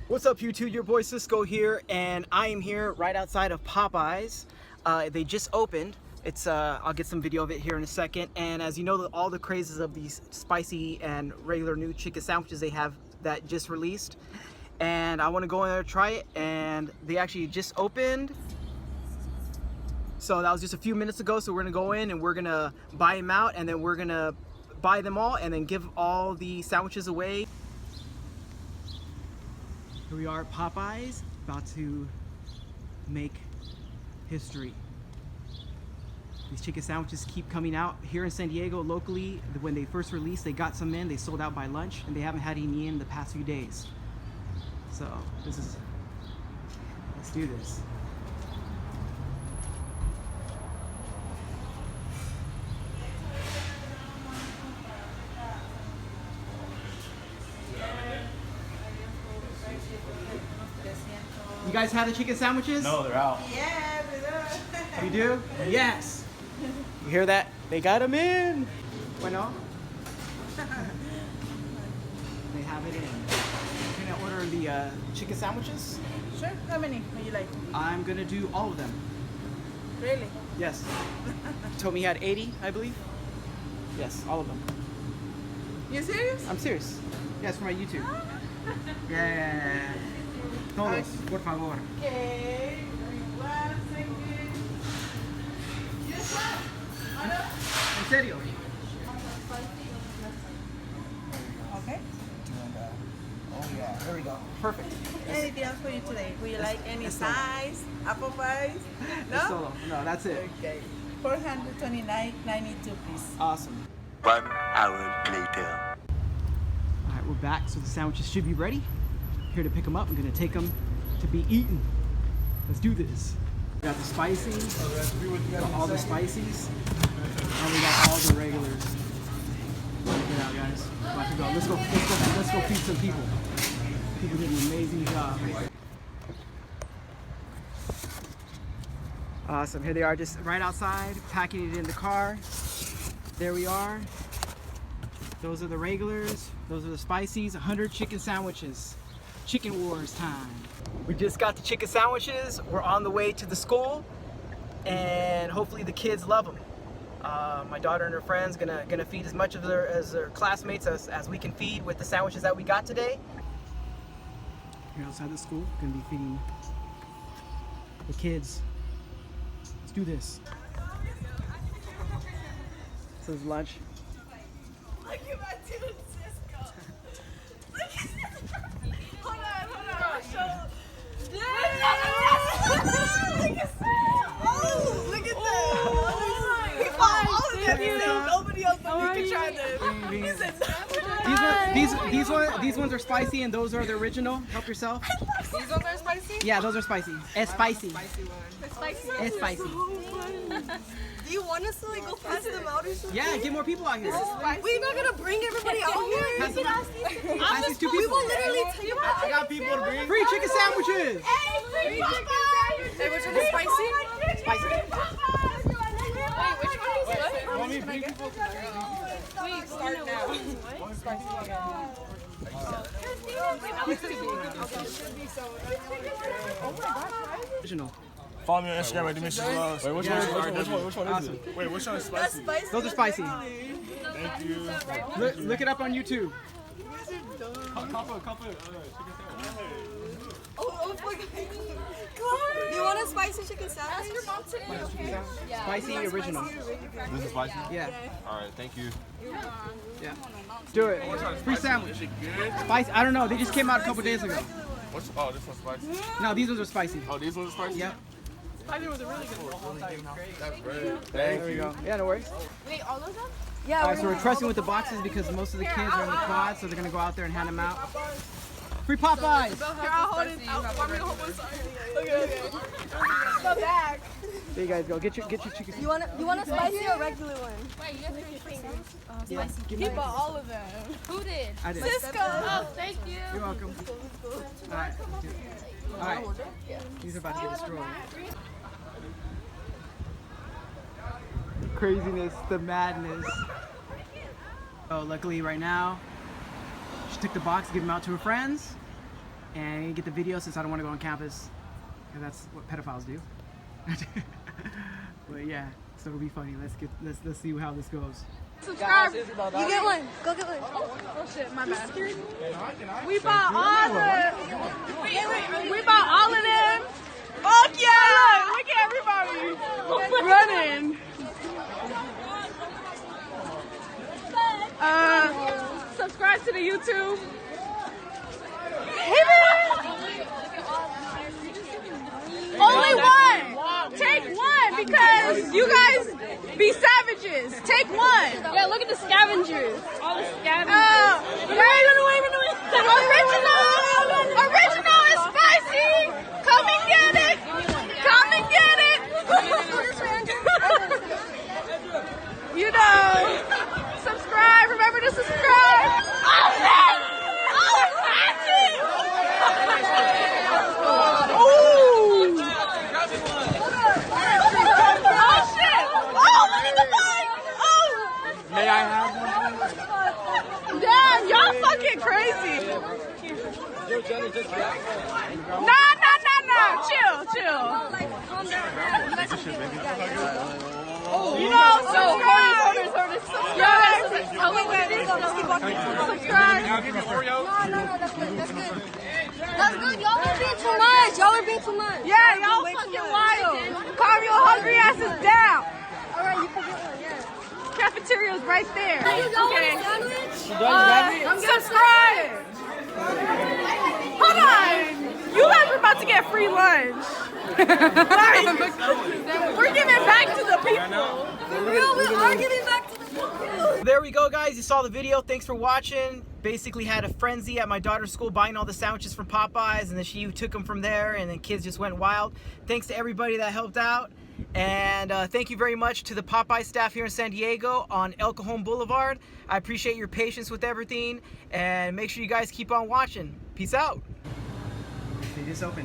What's up YouTube, your boy Cisco here, and I am here right outside of Popeyes. They just opened. I'll get some video of it here in a second, and as you know, all the crazes of these spicy and regular new chicken sandwiches they have that just released, and I want to go in there and try it, and they actually just opened. So that was just a few minutes ago, so we're gonna go in and we're gonna buy them out, and then we're gonna buy them all and then give all the sandwiches away. Here we are at Popeyes, about to make history. These chicken sandwiches keep coming out here in San Diego locally. When they first released, they got some in, they sold out by lunch, and they haven't had any in the past few days. So let's do this. You guys have the chicken sandwiches? No, they're out. Yeah, we do. You do? Yes. You hear that? They got them in. Bueno. They have it in. You're gonna order the chicken sandwiches? Sure. How many would you like? I'm gonna do all of them. Really? Yes. Told me he had 80, I believe. Yes, all of them. You serious? I'm serious. Yeah, it's for my YouTube. Yeah. Todos, por favor. Okay. 1 second. Yes, sir. En serio. Okay. Oh yeah, there we go. Perfect. Anything else for you today? Would you like any It's solo. size? Apple pies? No? Solo. No, that's it. Okay. 429.92, please. Awesome. 1 hour later. All right, we're back, so the sandwiches should be ready. Here to pick them up. I'm gonna take them to be eaten. Let's do this. We got the spicy, got all the spices, and we got all the regulars. Check it out, guys. About to go. Let's go feed some people. People did an amazing job. Awesome. Here they are, just right outside, packing it in the car. There we are. Those are the regulars. Those are the spicies. 100 chicken sandwiches. Chicken Wars time. We just got the chicken sandwiches. We're on the way to the school, and hopefully the kids love them. My daughter and her friends gonna feed as much of their classmates as we can feed with the sandwiches that we got today. Here outside the school, gonna be feeding the kids. Let's do this. This is lunch. Look at my dude, Cisco. Look at Hold on. Show. Yeah. Look at Oh, look at that. He bought all of them. Nobody else but me can try this. He said, These ones are spicy, and those are the original. Help yourself. These ones are spicy? Yeah, those are spicy. It's spicy. It's spicy? It's spicy. Do you want us to like go pass them out or something? Yeah, get more people out here. We're not gonna bring everybody out here. Pass them out. Ask these two We people. will literally take I got people to bring. Free chicken sandwiches. Hey, free Popeyes! Hey, which one is spicy? Spicy. Wait, which one is what? Want me to bring people? Wait, start now. Original. Follow me on Instagram at Dimensions Loves. Wait, which one is Awesome. it? Wait, which one is That's spicy? spicy. Those are spicy. Thank you. Look it up on YouTube. Couple chicken sandwich. Oh my god. Do you want a spicy chicken sandwich? Spicy original. This is spicy? Yeah. Alright, thank you. Yeah. Do it. Free sandwich. Spicy. I don't know. They just came out a couple days ago. Oh, this one's spicy. No, these ones are spicy. Oh, these ones are spicy? Yep. That's great. There we go. Yeah, no worries. Wait, all of them? Yeah. All right, so we're trusting with the boxes because most of the kids are in the quad, so they're gonna go out there and hand them out. Free Popeyes. Here, I'll hold it. Want me to hold one side? Okay. Go back. There you guys go. Get your chicken. You want a spicy or regular one? Wait, you have to Yeah. Give me He bought all of them. Who did? I did. Cisco. Oh, thank you. You're welcome. All right. All right. These are about to get destroyed. The craziness, the madness. Oh, luckily right now, she took the box to give them out to her friends, and gonna get the video since I don't want to go on campus, because that's what pedophiles do. But yeah, so it'll be funny. Let's see how this goes. Subscribe. You get one. Go get one. Oh shit, my bad. We bought all of them. Fuck yeah! Look at everybody running. Subscribe to the YouTube. Only one. Take one because you guys be savages. Take one. Yeah, look at the scavengers. All the scavengers. Original is spicy. Come and get it. Come and get it. You know, subscribe. Remember to subscribe. Oh, man. Oh, ratchet. Ooh. Oh, shit. Oh, look at the bike. Oh. May I have one? Damn, y'all fucking crazy. Nah. Chill. You know, subscribe. Subscribe. That's good. Y'all are being too much. Y'all are being too much. Yeah, y'all fucking wild. Calm your hungry asses down. All right, you can get one. Yeah. Cafeteria's right there. Y'all want a sandwich? Subscribe. Hold on. You guys are about to get free lunch. Like, we're giving back to the people. We are giving back to the people. There we go, guys. You saw the video. Thanks for watching. Basically had a frenzy at my daughter's school buying all the sandwiches from Popeyes, and then she took them from there, and then kids just went wild. Thanks to everybody that helped out. And thank you very much to the Popeye staff here in San Diego on El Cajon Boulevard. I appreciate your patience with everything, and make sure you guys keep on watching. Peace out. They just opened.